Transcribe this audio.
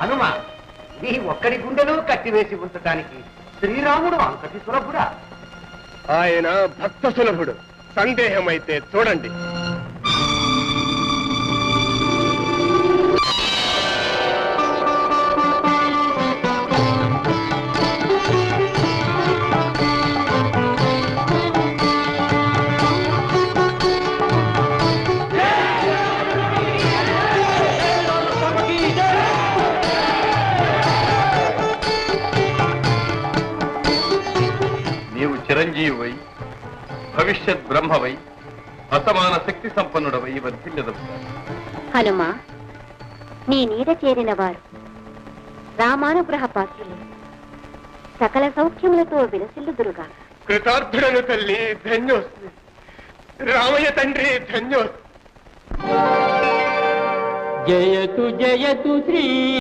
హనుమ, నీ ఒక్కడి గుండెలో కట్టివేసి ఉంచటానికి శ్రీరాముడు అంతటి సులభుడా? ఆయన భక్త సులభుడు. సందేహమైతే చూడండి. నీవు చిరంజీవై, భవిష్యత్ బ్రహ్మవై, అసమాన శక్తి సంపన్నుడవై వర్ధిల్లదవు. హనుమ, నీ నీడ చేరిన వారు రామానుగ్రహ పాత్రులు, సకల సౌఖ్యములతో విలసిల్లుదురుగా. కృతార్థుడను తల్లి, ధన్యోస్మి. రామయ్య తండ్రి, ధన్యోస్మి. జయతు జయతు శ్రీ